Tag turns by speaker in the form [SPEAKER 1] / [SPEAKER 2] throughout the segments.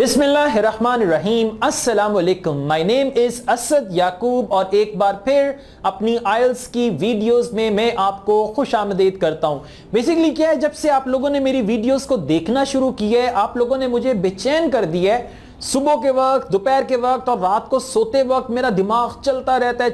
[SPEAKER 1] बिस्मिल्लाहिर्रहमानिर्रहीम। अस्सलाम वालेकुम। माय नेम इज असद याकूब और एक बार फिर अपनी आइल्स की वीडियोस में मैं आपको खुश आमदीद करता हूं। बेसिकली क्या है, जब से आप लोगों ने मेरी वीडियोस को देखना शुरू किया है, आप लोगों ने मुझे बेचैन कर दिया है। सुबह के वक्त, दोपहर के वक्त और रात को सोते वक्त मेरा दिमाग चलता रहता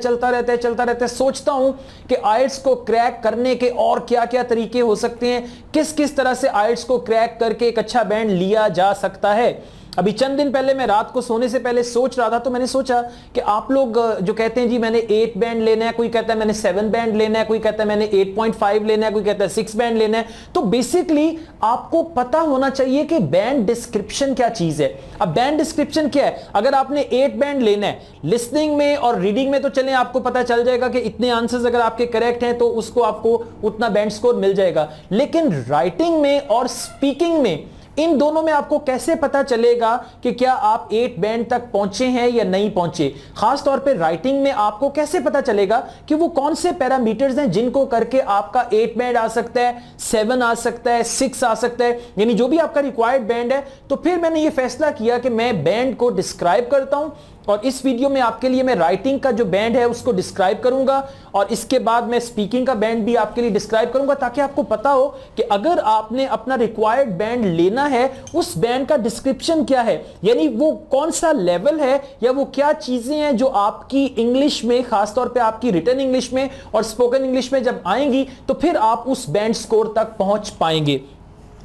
[SPEAKER 1] है। सोचता हूं कि आइल्स को क्रैक करने के और क्या क्या तरीके हो सकते हैं, किस किस तरह से आइल्स को क्रैक करके एक अच्छा बैंड लिया जा सकता है। अभी चंद दिन पहले मैं रात को सोने से पहले सोच रहा था, तो मैंने सोचा कि आप लोग जो कहते हैं जी मैंने 8 बैंड लेना है, कोई कहता है मैंने 7 बैंड लेना है, कोई कहता है मैंने 8.5 लेना है, कोई कहता है 6 बैंड लेना है। तो बेसिकली आपको पता होना चाहिए कि बैंड डिस्क्रिप्शन क्या चीज है। अब बैंड डिस्क्रिप्शन क्या है? अगर आपने 8 बैंड लेना है, लिसनिंग में और रीडिंग में तो चलें आपको पता चल जाएगा कि इतने आंसर्स अगर आपके करेक्ट हैं तो उसको आपको उतना बैंड स्कोर मिल जाएगा। लेकिन राइटिंग में और स्पीकिंग में, इन दोनों में आपको कैसे पता चलेगा कि क्या आप 8 बैंड तक पहुंचे हैं या नहीं पहुंचे? खास तौर पे राइटिंग में आपको कैसे पता चलेगा कि वो कौन से पैरामीटर्स हैं जिनको करके आपका 8 बैंड आ सकता है, 7 आ सकता है, 6 आ सकता है, यानी जो भी आपका रिक्वायर्ड बैंड है। तो फिर मैंने ये फैसला किया कि मैं बैंड को डिस्क्राइब करता हूं और इस वीडियो में आपके लिए मैं राइटिंग का जो बैंड है उसको डिस्क्राइब करूंगा और इसके बाद मैं स्पीकिंग का बैंड भी आपके लिए डिस्क्राइब करूंगा, ताकि आपको पता हो कि अगर आपने अपना रिक्वायर्ड बैंड लेना है, उस बैंड का डिस्क्रिप्शन क्या है, यानी वो कौन सा लेवल है या वो क्या चीजें हैं जो आपकी इंग्लिश में, खासतौर पे आपकी रिटन इंग्लिश में और स्पोकन इंग्लिश में जब आएंगी तो फिर आप उस बैंड स्कोर तक पहुंच पाएंगे।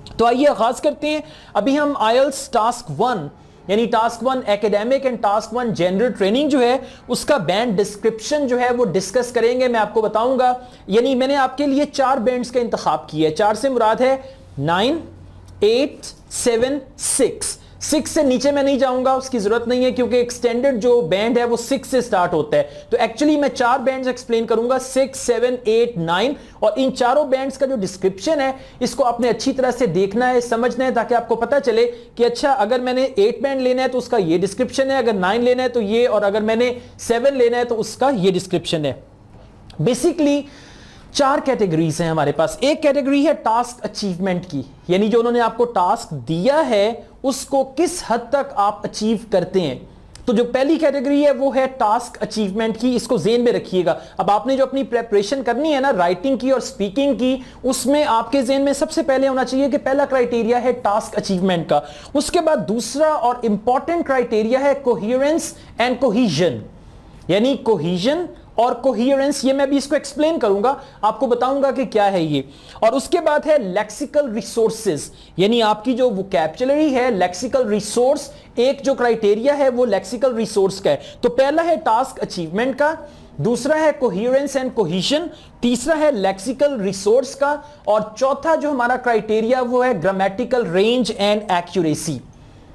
[SPEAKER 1] तो आइए आगाज करते हैं। अभी हम आइल्स टास्क 1 यानी task 1 academic and task 1 general training जो है उसका बैंड डिस्क्रिप्शन जो है वो डिस्कस करेंगे। मैं आपको बताऊंगा, यानी मैंने आपके लिए 4 बैंड्स का इंतखाब किया है। 4 से मुराद है 9, 8, 7, 6। 6 से नीचे मैं नहीं जाऊंगा, उसकी जरूरत नहीं है क्योंकि एक्सटेंडेड जो बैंड है वो 6 से स्टार्ट होता है। तो एक्चुअली मैं 4 बैंड्स एक्सप्लेन करूंगा, 6, 7, 8, 9। और इन चारों बैंड्स का जो डिस्क्रिप्शन है इसको आपने अच्छी तरह से देखना है, समझना है, ताकि आपको पता चले कि अच्छा अगर मैंने 8 बैंड लेना है तो उसका ये डिस्क्रिप्शन है, अगर 9 लेना है तो ये, और अगर मैंने 7 लेना है तो उसका ये डिस्क्रिप्शन है। बेसिकली 4 कैटेगरीज हैं हमारे पास। एक कैटेगरी है टास्क अचीवमेंट की, यानी जो उन्होंने आपको टास्क दिया है उसको किस हद तक आप अचीव करते हैं। तो जो पहली कैटेगरी है वो है टास्क अचीवमेंट की, इसको ज़हन में रखिएगा। अब आपने जो अपनी प्रेपरेशन करनी है ना राइटिंग की और स्पीकिंग की, उसमें आपके ज़हन में सबसे पहले होना चाहिए कि पहला क्राइटेरिया है टास्क अचीवमेंट का। उसके बाद दूसरा और इंपॉर्टेंट क्राइटेरिया है कोहेरेंस एंड कोहीजन, यानी कोहीजन और कोहेरेंस। ये मैं भी इसको एक्सप्लेन करूंगा, आपको बताऊंगा कि क्या है ये। और उसके बाद है लेक्सिकल रिसोर्सेज, यानी आपकी जो वोकैब्युलरी है, लेक्सिकल रिसोर्स, एक जो क्राइटेरिया है वो लेक्सिकल रिसोर्स का है। तो पहला है टास्क अचीवमेंट का, दूसरा है कोहेरेंस एंड कोहीजन, तीसरा है लेक्सिकल रिसोर्स का, और चौथा जो हमारा क्राइटेरिया वो है grammatical range and accuracy.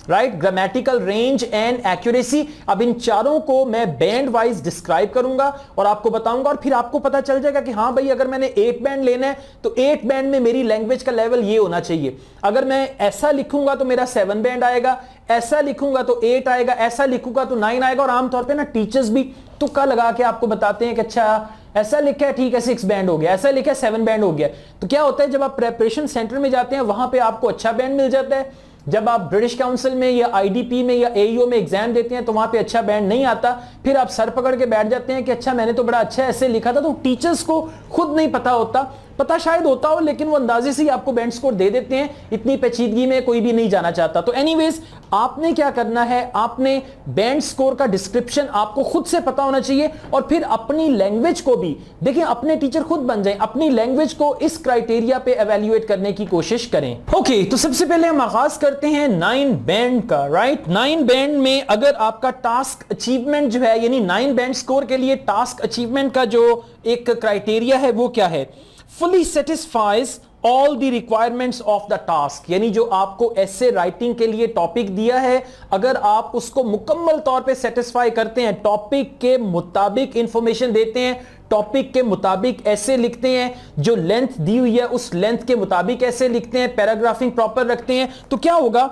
[SPEAKER 1] Right, grammatical range and accuracy. अब इन चारों को मैं बैंड वाइज डिस्क्राइब करूंगा और आपको बताऊंगा, और फिर आपको पता चल जाएगा कि हाँ भाई अगर मैंने 8 बैंड लेना है तो 8 बैंड में मेरी लैंग्वेज का लेवल ये होना चाहिए। अगर मैं ऐसा लिखूंगा तो मेरा 7 बैंड आएगा, ऐसा लिखूंगा तो 8 आएगा, ऐसा लिखूंगा तो 9 आएगा। और आमतौर पर ना टीचर्स भी तुक्का लगा के आपको बताते हैं कि अच्छा ऐसा लिखा है, ठीक है 6 बैंड हो गया, ऐसा लिखा है 7 बैंड हो गया। तो क्या होता है, जब आप प्रेपरेशन सेंटर में जाते हैं वहां पर आपको अच्छा बैंड मिल जाता है। जब आप ब्रिटिश काउंसिल में या आईडीपी में या एईओ में एग्जाम देते हैं तो वहां पे अच्छा बैंड नहीं आता, फिर आप सर पकड़ के बैठ जाते हैं कि अच्छा मैंने तो बड़ा अच्छा ऐसे लिखा था। तो टीचर्स को खुद नहीं पता होता, पता शायद होता हो लेकिन वो अंदाजे से ही आपको बैंड स्कोर दे देते हैं, इतनी पेचीदगी में कोई भी नहीं जाना चाहता। तो एनीवेज आपने क्या करना है, आपने बैंड स्कोर का डिस्क्रिप्शन आपको खुद से पता होना चाहिए और फिर अपनी लैंग्वेज को भी देखिए, अपने टीचर खुद बन जाएं, अपनी लैंग्वेज को इस क्राइटेरिया पे एवेल्युएट करने की कोशिश करें। ओके, तो सबसे पहले हम आगाज करते हैं 9 बैंड का। राइट, 9 बैंड में अगर आपका टास्क अचीवमेंट जो है, यानी 9 बैंड स्कोर के लिए टास्क अचीवमेंट का जो एक क्राइटेरिया है वो क्या है, fully satisfies all the requirements of the task, यानी जो आपको ऐसे राइटिंग के लिए टॉपिक दिया है, अगर आप उसको मुकम्मल तौर पे सेटिस्फाई करते हैं, टॉपिक के मुताबिक इंफॉर्मेशन देते हैं, टॉपिक के मुताबिक ऐसे लिखते हैं, जो लेंथ दी हुई है उस लेंथ के मुताबिक ऐसे लिखते हैं, पैराग्राफिंग प्रॉपर रखते हैं, तो क्या होगा,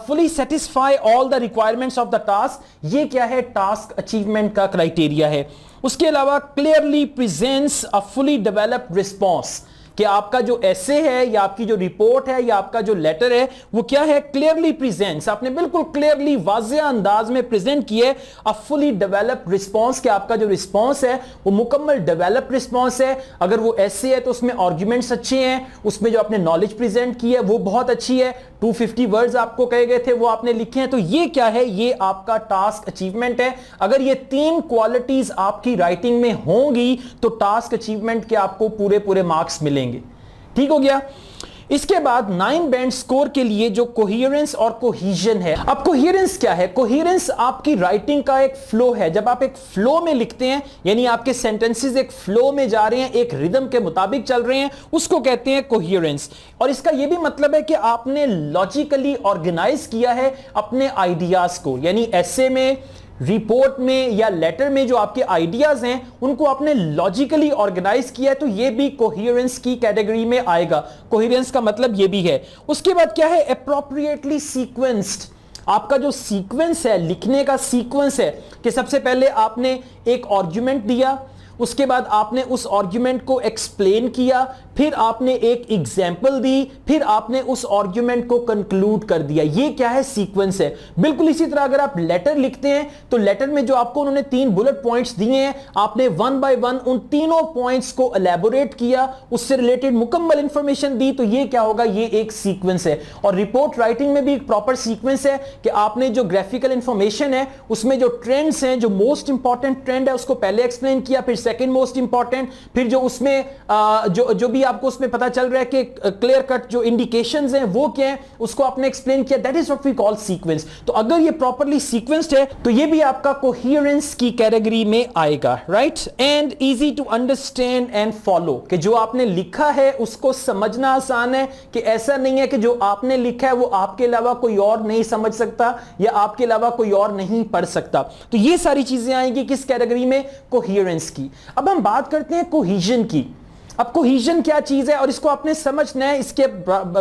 [SPEAKER 1] fully satisfy all the requirements of the task. ये क्या है, टास्क अचीवमेंट का क्राइटेरिया है। उसके अलावा clearly presents a fully developed response, कि आपका जो एसे है या आपकी जो रिपोर्ट है या आपका जो लेटर है वो क्या है, क्लियरली प्रेजेंट्स, आपने बिल्कुल क्लियरली वाज़ेह अंदाज में प्रेजेंट किए अ फुली डेवलप्ड रिस्पांस, कि आपका जो रिस्पांस है वो मुकम्मल डेवलप्ड रिस्पांस है। अगर वो एसे है तो उसमें आर्गुमेंट्स अच्छे हैं, उसमें जो आपने नॉलेज प्रेजेंट की है वो बहुत अच्छी है, 250 वर्ड्स आपको कहे गए थे वो आपने लिखे हैं, तो ये क्या है, ये आपका टास्क अचीवमेंट है। अगर ये 3 क्वालिटीज आपकी राइटिंग में होंगी तो टास्क अचीवमेंट के आपको पूरे पूरे मार्क्स मिलेंगे। ठीक हो गया। इसके बाद 9 बैंड स्कोर के लिए जो कोहेरेंस और कोहीजन है। अब कोहेरेंस क्या है? कोहेरेंस आपकी राइटिंग का एक फ्लो है। जब आप एक फ्लो में लिखते हैं, यानी आपके सेंटेंसेस एक फ्लो में जा रहे हैं, एक रिदम के मुताबिक चल रहे हैं, उसको कहते हैं कोहेरेंस। और इसका यह भी मतलब है कि आपने लॉजिकली ऑर्गेनाइज किया है अपने आइडियाज को, यानी ऐसे में, रिपोर्ट में या लेटर में जो आपके आइडियाज हैं उनको आपने लॉजिकली ऑर्गेनाइज किया है, तो ये भी कोहेरेंस की कैटेगरी में आएगा। कोहेरेंस का मतलब ये भी है। उसके बाद क्या है, एप्रोप्रिएटली सीक्वेंस्ड। आपका जो सीक्वेंस है, लिखने का सीक्वेंस है कि सबसे पहले आपने एक आर्गुमेंट दिया, उसके बाद आपने उस आर्गुमेंट को एक्सप्लेन किया, फिर आपने एक एग्जाम्पल दी, फिर आपने उस आर्गुमेंट को कंक्लूड कर दिया। ये क्या है, सीक्वेंस है। बिल्कुल इसी तरह अगर आप लेटर लिखते हैं तो लेटर में जो आपको उन्होंने 3 बुलेट पॉइंट्स दिए हैं, आपने 1 बाय 1 उन तीनों पॉइंट्स को एलैबोरेट किया, उससे रिलेटेड मुकम्मल इंफॉर्मेशन दी, तो ये क्या होगा, ये एक सीक्वेंस है। और रिपोर्ट राइटिंग में भी एक प्रॉपर सीक्वेंस है कि आपने जो ग्राफिकल इंफॉर्मेशन है उसमें जो ट्रेंड्स हैं, जो मोस्ट इंपॉर्टेंट ट्रेंड है उसको पहले एक्सप्लेन किया, फिर सेकंड मोस्ट इंपॉर्टेंट, फिर जो उसमें जो भी आपको उसमें पता चल रहा है कि क्लियर कट जो इंडिकेशंस हैं वो क्या है, उसको आपने एक्सप्लेन किया। That is what we call sequence. तो अगर ये प्रॉपर्ली सीक्वेंस्ड है तो ये भी आपका कोहेरेंस की कैटेगरी में आएगा, right. And easy to understand and follow, कि जो आपने लिखा है उसको समझना आसान है, कि ऐसा नहीं है कि जो आपने लिखा है वो आपके अलावा कोई और नहीं समझ सकता या आपके अलावा कोई और नहीं पढ़ सकता। तो ये सारी चीजें आएंगी किस कैटेगरी में, कोहेरेंस की। अब हम बात करते हैं कोहीजन की। अब कोहीजन क्या चीज है और इसको आपने समझना है। इसके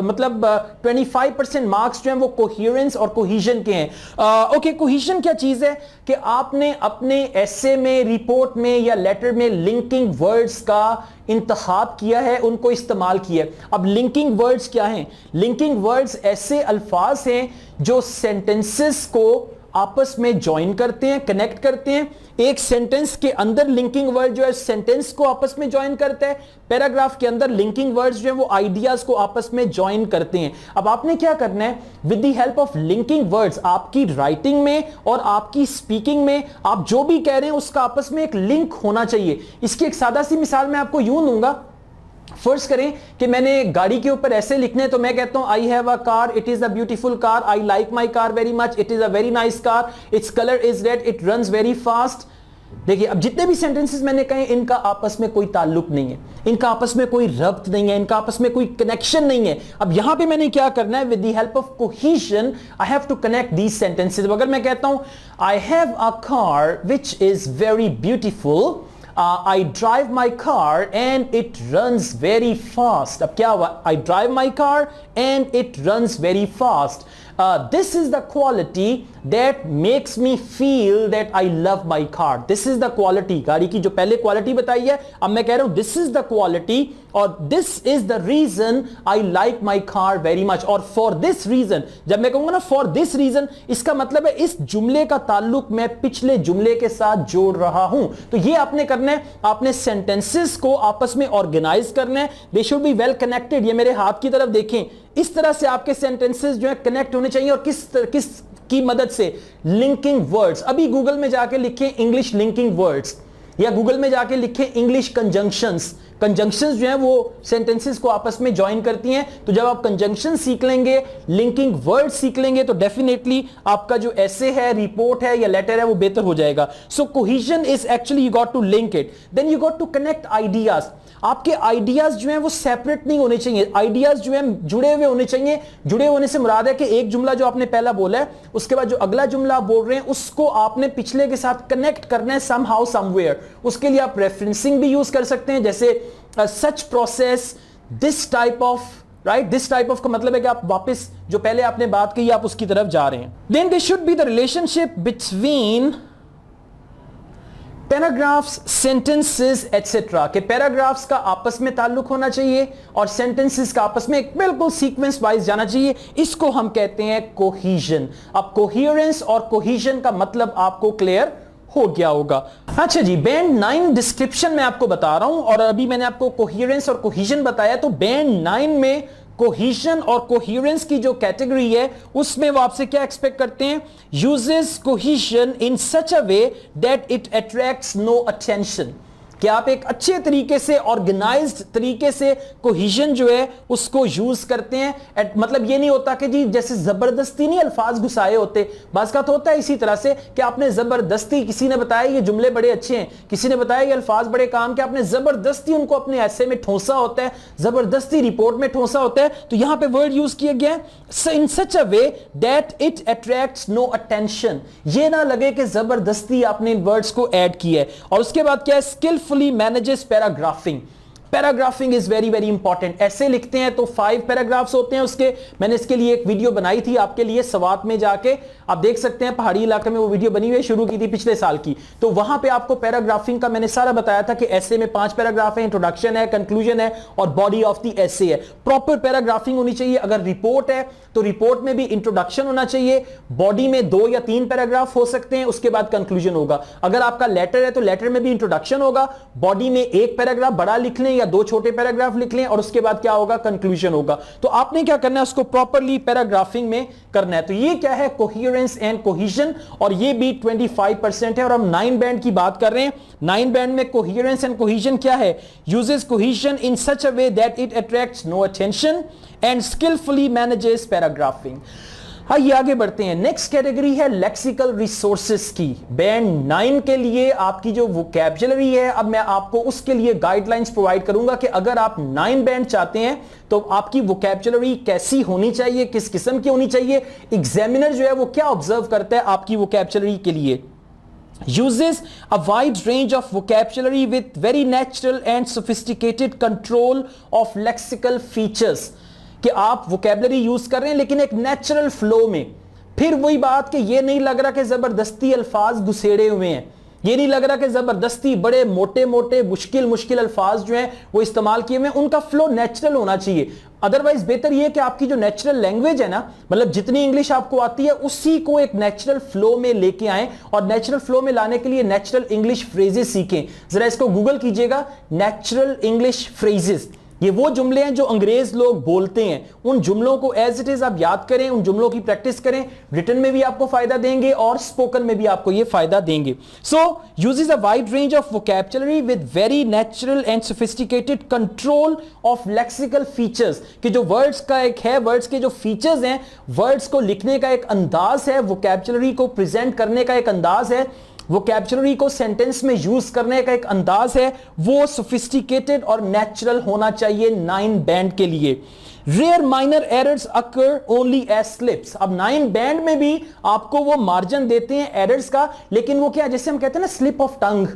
[SPEAKER 1] मतलब 25% मार्क्स जो हैं वो कोहेरेंस और कोहीजन के हैं। ओके, कोहीजन क्या चीज है कि आपने अपने एसे में, रिपोर्ट में या लेटर में लिंकिंग वर्ड्स का इंतखाब किया है, उनको इस्तेमाल किया है। अब लिंकिंग वर्ड्स क्या हैं? लिंकिंग वर्ड्स ऐसे अल्फाज हैं जो सेंटेंसेस को आपस में ज्वाइन करते हैं, कनेक्ट करते हैं। एक सेंटेंस के अंदर लिंकिंग वर्ड जो है सेंटेंस को आपस में ज्वाइन करता है, पैराग्राफ के अंदर लिंकिंग वर्ड्स जो है वो आइडियाज को आपस में ज्वाइन करते हैं। अब आपने क्या करना है, with the help of linking words, आपकी राइटिंग में और आपकी स्पीकिंग में आप जो भी कह रहे हैं उसका आपस में एक लिंक होना चाहिए। इसकी एक सादा सी मिसाल मैं आपको यूं दूंगा। फर्स्ट करें कि मैंने गाड़ी के ऊपर ऐसे लिखने, तो मैं कहता हूं I have a car, it is a beautiful car, I like my car very much, it is a very nice car, its colour is red, it runs very fast. देखिए, अब जितने भी सेंटेंसेस मैंने कहे इनका आपस में कोई ताल्लुक नहीं है, इनका आपस में कोई रब्त नहीं है, इनका आपस में कोई कनेक्शन नहीं है। अब यहां पे मैंने क्या करना है, with the help of cohesion I have to connect these sentences. अगर मैं कहता हूं I have a car which is very beautiful, I drive my car and it runs very fast. अब क्या हुआ, I drive my car and it runs very fast. This is the quality that makes me feel that I love my car. This is the quality, गाड़ी की जो पहले quality बताई है, अब मैं कह रहा हूं this is the quality और this is the reason I like my car very much. और for this reason, जब मैं कहूंगा ना for this reason, इसका मतलब है इस जुमले का ताल्लुक मैं पिछले जुमले के साथ जोड़ रहा हूं। तो ये आपने करना है, आपने सेंटेंसेस को आपस में ऑर्गेनाइज करना है। दे शुड बी वेल कनेक्टेड। ये मेरे हाथ की तरफ देखें, इस तरह से आपके सेंटेंसेस जो है कनेक्ट होने चाहिए। और किस की मदद से, लिंकिंग वर्ड्स। अभी गूगल में जाके लिखें इंग्लिश लिंकिंग वर्ड्स, या गूगल में जाके लिखें इंग्लिश कंजंक्शंस। कंजंक्शंस जो है वो सेंटेंसेस को आपस में ज्वाइन करती हैं। तो जब आप कंजंक्शन सीख लेंगे, लिंकिंग वर्ड सीख लेंगे, तो डेफिनेटली आपका जो ऐसे है, रिपोर्ट है या लेटर है वो बेहतर हो जाएगा। So cohesion is actually you got to link it, then you got to connect ideas. आपके आइडियाज जो हैं वो सेपरेट नहीं होने चाहिए, आइडियाज जो हैं जुड़े हुए होने चाहिए। जुड़े होने से मुराद है कि एक जुमला जो आपने पहला बोला है, उसके बाद जो अगला जुमला आप बोल रहे हैं उसको आपने पिछले के साथ कनेक्ट करना है समहाउ समवेयर। उसके लिए आप रेफरेंसिंग भी यूज कर सकते हैं, जैसे सच process, this type of, right. This type of का मतलब है कि आप वापस जो पहले आपने बात की आप उसकी तरफ जा रहे हैं। Then they should be the relationship between paragraphs, sentences etcetera के पैराग्राफ्स का आपस में ताल्लुक होना चाहिए और सेंटेंसेस का आपस में एक बिल्कुल सीक्वेंस वाइज जाना चाहिए। इसको हम कहते हैं कोहीजन। अब कोहेरेंस और कोहीजन का मतलब आपको क्लियर हो गया होगा। अच्छा जी, बैंड 9 डिस्क्रिप्शन में आपको बता रहा हूं और अभी मैंने आपको कोहेरेंस और कोहीजन बताया, तो बैंड 9 में कोहीजन और कोहेरेंस की जो कैटेगरी है उसमें वो आपसे क्या एक्सपेक्ट करते हैं, uses cohesion in such a way that it attracts no attention, कि आप एक अच्छे तरीके से ऑर्गेनाइज्ड तरीके से कोहीजन जो है उसको यूज करते हैं। मतलब ये नहीं होता कि जी जैसे जबरदस्ती नहीं अल्फाज घुसाए होते, बात का तो होता है इसी तरह से कि आपने जबरदस्ती, किसी ने बताया ये जुमले बड़े अच्छे हैं, किसी ने बताया ये अल्फाज बड़े काम के, आपने जबरदस्ती उनको अपने ऐसे में ठोंसा होता है, जबरदस्ती रिपोर्ट में ठोंसा होता है। तो यहां पर वर्ड यूज किया गया in such a way that it attracts no attention, ये ना लगे कि जबरदस्ती आपने इन वर्ड्स को ऐड किया है। और उसके बाद क्या है, skilfully manages paragraphing. Paragraphing is very very important. ऐसे लिखते हैं तो 5 पैराग्राफ्स होते हैं उसके, मैंने इसके लिए एक वीडियो बनाई थी आपके लिए, सवात में जाके आप देख सकते हैं, पहाड़ी इलाके में वो वीडियो बनी हुई है, शुरू की थी पिछले साल की। तो वहां पे आपको पैराग्राफिंग का मैंने सारा बताया था कि ऐसे में 5 पैराग्राफ है, इंट्रोडक्शन है, कंक्लूजन है और बॉडी ऑफ द ऐसे है। प्रॉपर पैराग्राफिंग होनी चाहिए। अगर रिपोर्ट है तो रिपोर्ट में भी इंट्रोडक्शन होना चाहिए, बॉडी में 2 या 3 पैराग्राफ हो सकते हैं, उसके बाद कंक्लूजन होगा। अगर आपका लेटर है तो लेटर में भी इंट्रोडक्शन होगा, बॉडी में 1 पैराग्राफ बड़ा लिख लें या 2 छोटे पैराग्राफ लिख लें और उसके बाद क्या होगा, कंक्लूजन होगा। तो आपने क्या करना है, उसको प्रॉपरली पैराग्राफिंग में करना है। तो ये क्या है, कोहेरेंस एंड कोहीजन, और ये भी 25% है। और हम 9 बैंड की बात कर रहे हैं। 9 बैंड में कोहेरेंस एंड कोहीजन क्या है, uses cohesion in such a way that it attracts no attention and skilfully manages paragraphing. आइए आगे बढ़ते हैं। नेक्स्ट कैटेगरी है लेक्सिकल रिसोर्सेस की। बैंड 9 के लिए आपकी जो वोकैबुलरी है, अब मैं आपको उसके लिए गाइडलाइंस प्रोवाइड करूंगा कि अगर आप 9 बैंड चाहते हैं तो आपकी वोकैबुलरी कैसी होनी चाहिए, किस किस्म की होनी चाहिए, एग्जामिनर जो है वो क्या ऑब्जर्व करता है आपकी वोकैबुलरी के लिए। Uses a wide range of vocabulary with very natural and sophisticated control of lexical features, कि आप वोकैबुलरी यूज कर रहे हैं लेकिन एक नेचुरल फ्लो में। फिर वही बात कि ये नहीं लग रहा कि जबरदस्ती अल्फाज घुसेड़े हुए हैं, ये नहीं लग रहा कि जबरदस्ती बड़े मोटे मोटे मुश्किल अल्फाज जो हैं वो इस्तेमाल किए हुए हैं, उनका फ्लो नेचुरल होना चाहिए। अदरवाइज बेहतर ये कि आपकी जो नेचुरल लैंग्वेज है ना, मतलब जितनी इंग्लिश आपको आती है उसी को एक नेचुरल फ्लो में लेके आएं, और नेचुरल फ्लो में लाने के लिए नेचुरल इंग्लिश फ्रेजेस सीखें। जरा इसको गूगल कीजिएगा, नेचुरल इंग्लिश फ्रेजेस। ये वो जुमले हैं जो अंग्रेज लोग बोलते हैं, उन जुमलों को एज इट इज आप याद करें, उन जुमलों की प्रैक्टिस करें। रिटन में भी आपको फायदा देंगे और स्पोकन में भी आपको ये फायदा देंगे। So uses a wide range of vocabulary with very natural and sophisticated control of lexical features, कि जो वर्ड्स का एक है, वर्ड्स के जो फीचर्स हैं, वर्ड्स को लिखने का एक अंदाज है, वोकैबुलरी को प्रेजेंट करने का एक अंदाज है, वोकैबुलरी को सेंटेंस में यूज करने का एक अंदाज है, वो सोफिस्टिकेटेड और नेचुरल होना चाहिए 9 बैंड के लिए। Rare minor errors occur only as slips. अब 9 बैंड में भी आपको वो मार्जिन देते हैं एरर्स का, लेकिन वो क्या, जैसे हम कहते हैं ना स्लिप ऑफ टंग,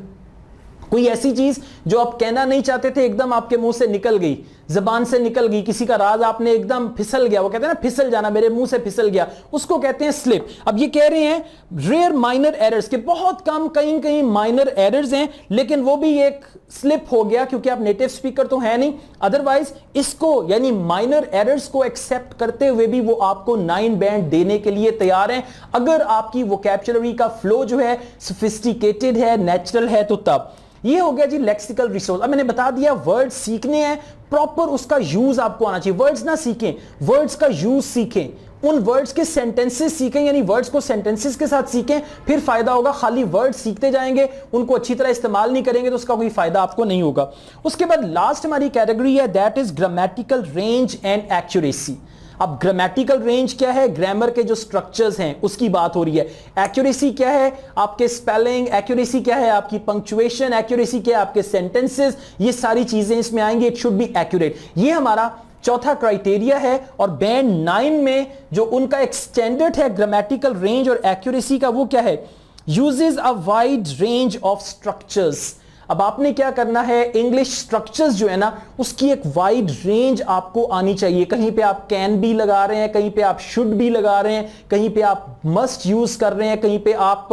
[SPEAKER 1] कोई ऐसी चीज जो आप कहना नहीं चाहते थे एकदम आपके मुंह से निकल गई, जबान से निकल गई, किसी का राज आपने एकदम फिसल गया, वो कहते हैं ना फिसल जाना, मेरे मुंह से फिसल गया, उसको कहते हैं स्लिप। अब ये कह रहे हैं रेयर माइनर एरर्स के बहुत कम, कहीं कहीं माइनर एरर्स हैं, लेकिन वो भी एक स्लिप हो गया क्योंकि आप नेटिव स्पीकर तो है नहीं। अदरवाइज इसको यानी माइनर एरर्स को एक्सेप्ट करते हुए भी वो आपको 9 बैंड देने के लिए तैयार हैं, अगर आपकी वोकैबुलरी का फ्लो जो है सोफिस्टिकेटेड है, नेचुरल है, तो तब। ये हो गया जी लेक्सिकल रिसोर्स। अब मैंने बता दिया वर्ड सीखने हैं, प्रॉपर उसका यूज आपको आना चाहिए। वर्ड्स ना सीखें, वर्ड्स का यूज सीखें, उन वर्ड्स के सेंटेंसेस सीखें, यानी वर्ड्स को सेंटेंसेस के साथ सीखें, फिर फायदा होगा। खाली वर्ड्स सीखते जाएंगे, उनको अच्छी तरह इस्तेमाल नहीं करेंगे तो उसका कोई फायदा आपको नहीं होगा। उसके बाद लास्ट हमारी कैटेगरी है, that is grammatical range and accuracy. अब ग्रामेटिकल रेंज क्या है, ग्रामर के जो स्ट्रक्चर्स हैं उसकी बात हो रही है। एक्यूरेसी क्या है, आपके स्पेलिंग, एक्यूरेसी क्या है आपकी पंक्चुएशन, एक्यूरेसी क्या है आपके सेंटेंसेस, ये सारी चीजें इसमें आएंगी। इट शुड बी एक्यूरेट, ये हमारा चौथा क्राइटेरिया है। और बैंड 9 में जो उनका एक स्टैंडर्ड है ग्रामेटिकल रेंज और एक्यूरेसी का, वो क्या है, uses a wide range of structures. अब आपने क्या करना है, इंग्लिश स्ट्रक्चर्स जो है ना उसकी एक वाइड रेंज आपको आनी चाहिए। कहीं पे आप कैन बी लगा रहे हैं, कहीं पे आप शुड बी लगा रहे हैं, कहीं पे आप मस्ट यूज कर रहे हैं, कहीं पे आप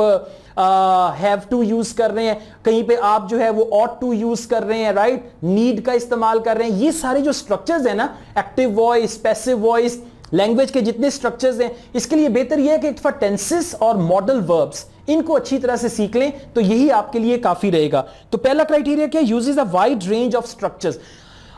[SPEAKER 1] हैव टू यूज कर रहे हैं, कहीं पे आप जो है वो ऑट टू यूज कर रहे हैं, राइट, नीड का इस्तेमाल कर रहे हैं। ये सारे जो स्ट्रक्चर्स है ना, active voice, passive voice, language के जितने स्ट्रक्चर्स हैं, इसके लिए बेहतर यह है कि फॉर टेंसेस और मॉडल वर्ब्स इनको अच्छी तरह से सीख लें, तो यही आपके लिए काफी रहेगा। तो पहला क्राइटेरिया क्या, uses a wide range of structures.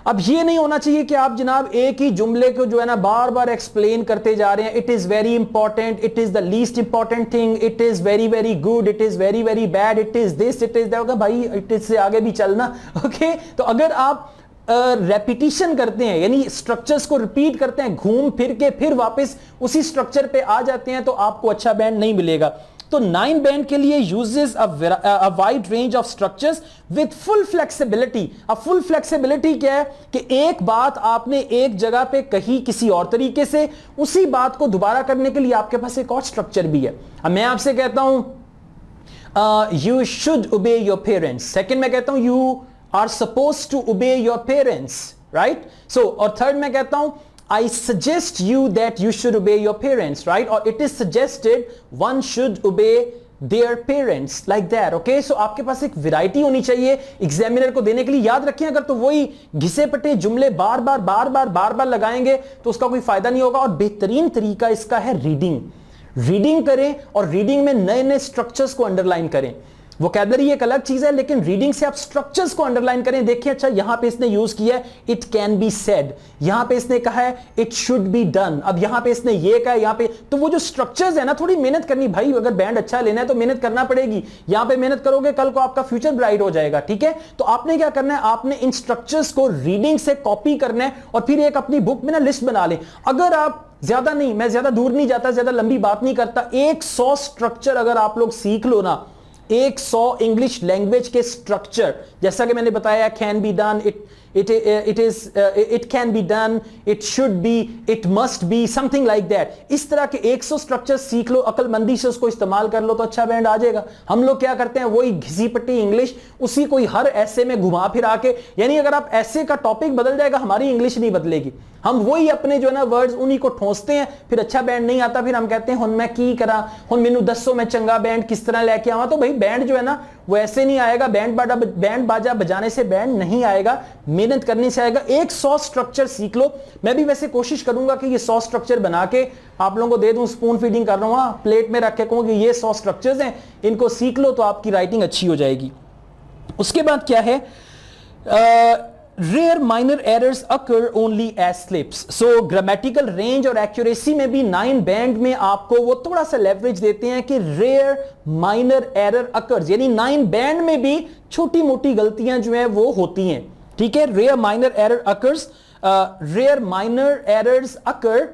[SPEAKER 1] अब ये नहीं होना चाहिए कि आप जनाब एक ही जुमले को जो है ना बार बार एक्सप्लेन करते जा रहे हैं। It is very important, it is the least important thing, it is very very good, it is very very bad, it is this, it is that. भाई इट इज से आगे भी चलना, ओके। तो अगर आप रेपिटिशन करते हैं, यानी स्ट्रक्चर्स को रिपीट करते हैं, घूम फिर के फिर वापस उसी स्ट्रक्चर पे आ जाते हैं, तो आपको अच्छा बैंड नहीं मिलेगा। तो 9 बैंड के लिए uses a wide range of structures with full flexibility. अब फुल फ्लेक्सिबिलिटी क्या है कि एक बात आपने एक जगह पे कही किसी और तरीके से, उसी बात को दोबारा करने के लिए आपके पास एक और स्ट्रक्चर भी है। अब मैं आपसे कहता हूं यू शुड ओबे योर पेरेंट्स, सेकेंड मैं कहता हूं you are supposed to obey your parents, right? So, और third मैं कहता हूं I suggest you that you should obey your parents, right? Or it is suggested one should obey their parents, like that, okay? So आपके पास एक variety होनी चाहिए examiner को देने के लिए। याद रखें, अगर तो वही घिसे पटे जुमले बार बार लगाएंगे तो उसका कोई फायदा नहीं होगा। और बेहतरीन तरीका इसका है रीडिंग करें, और रीडिंग में नए नए स्ट्रक्चर्स को अंडरलाइन करें। वोकैबुलरी एक अलग चीज है, लेकिन रीडिंग से आप स्ट्रक्चर्स को अंडरलाइन करें। देखिए, अच्छा यहां पे इसने यूज किया है इट कैन बी सेड, यहां पे इसने कहा है इट शुड बी डन, अब यहां पे इसने ये कहा है, यहां पे तो वो जो स्ट्रक्चर्स है ना, थोड़ी मेहनत करनी भाई। अगर बैंड अच्छा लेना है तो मेहनत करना पड़ेगी। यहां पे मेहनत करोगे, कल को आपका फ्यूचर ब्राइट हो जाएगा, ठीक है। तो आपने क्या करना है, आपने इन स्ट्रक्चर्स को रीडिंग से कॉपी करना है और फिर एक अपनी बुक में ना लिस्ट बना लें। अगर आप ज्यादा नहीं, मैं ज्यादा दूर नहीं जाता, ज्यादा लंबी बात नहीं करता, 100 स्ट्रक्चर अगर आप लोग सीख लो ना, 100 इंग्लिश लैंग्वेज के स्ट्रक्चर, जैसा कि मैंने बताया, can be done, it can be done, it should be, it must be, something like that. इस तरह के 100 स्ट्रक्चर सीख लो, अकलमंदी से उसको इस्तेमाल कर लो, तो अच्छा बैंड आ जाएगा। हम लोग क्या करते हैं, वही घिसी पट्टी इंग्लिश, उसी कोई हर ऐसे में घुमा फिरा के, यानी अगर आप ऐसे का टॉपिक बदल जाएगा, हमारी इंग्लिश नहीं बदलेगी। हम वही अपने जो है ना वर्ड्स उन्हीं को ठोंसते हैं, फिर अच्छा बैंड नहीं आता, फिर हम कहते हैं हुन मैं की करा, हुन मैनू दसो मैं चंगा बैंड किस तरह लेके आवा। तो भाई बैंड जो है ना वो ऐसे नहीं आएगा, बैंड बाजा बजाने से बैंड नहीं आएगा, मेहनत करने से आएगा। 100 स्ट्रक्चर सीख लो। मैं भी वैसे कोशिश करूंगा कि ये 100 स्ट्रक्चर बना के आप लोगों को दे दूं, स्पून फीडिंग कर रहा हूं, प्लेट में रख के कहूं कि ये 100 स्ट्रक्चर्स हैं, इनको सीख लो तो आपकी राइटिंग अच्छी हो जाएगी। उसके बाद क्या है, Rare minor errors occur only as slips. So grammatical range और accuracy में भी 9 बैंड में आपको वो थोड़ा सा लेवरेज देते हैं कि rare minor error occurs, यानी 9 बैंड में भी छोटी मोटी गलतियां जो हैं वो होती हैं, ठीक है। rare minor error occurs, rare minor errors occur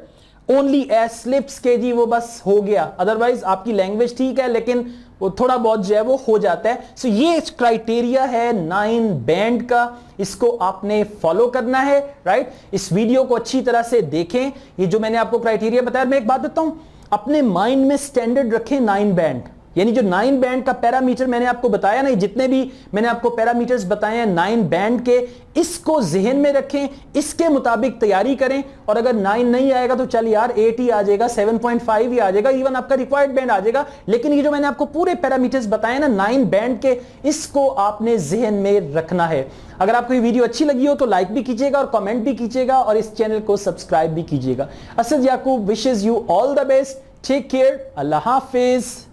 [SPEAKER 1] only as slips के जी वो बस हो गया, अदरवाइज आपकी लैंग्वेज ठीक है लेकिन वो थोड़ा बहुत जो है वो हो जाता है। सो ये क्राइटेरिया है 9 बैंड का, इसको आपने फॉलो करना है, राइट। इस वीडियो को अच्छी तरह से देखें, ये जो मैंने आपको क्राइटेरिया बताया। मैं एक बात बताता हूं, अपने माइंड में स्टैंडर्ड रखें 9 बैंड, यानी जो 9 बैंड का पैरामीटर मैंने आपको बताया ना, जितने भी मैंने आपको पैरामीटर्स बताए हैं 9 बैंड के, इसको जहन में रखें, इसके मुताबिक तैयारी करें। और अगर 9 नहीं आएगा तो चल यार 8 ही आ जाएगा, 7.5 ही आ जाएगा, इवन आपका रिक्वायर्ड बैंड आ जाएगा। लेकिन ये जो मैंने आपको पूरे पैरामीटर्स बताए ना 9 बैंड के, इसको आपने जहन में रखना है। अगर आपको ये वीडियो अच्छी लगी हो तो लाइक भी कीजिएगा और कमेंट भी कीजिएगा और इस चैनल को सब्सक्राइब भी कीजिएगा। Asad Yakub wishes you all the best, take care, Allah Hafiz.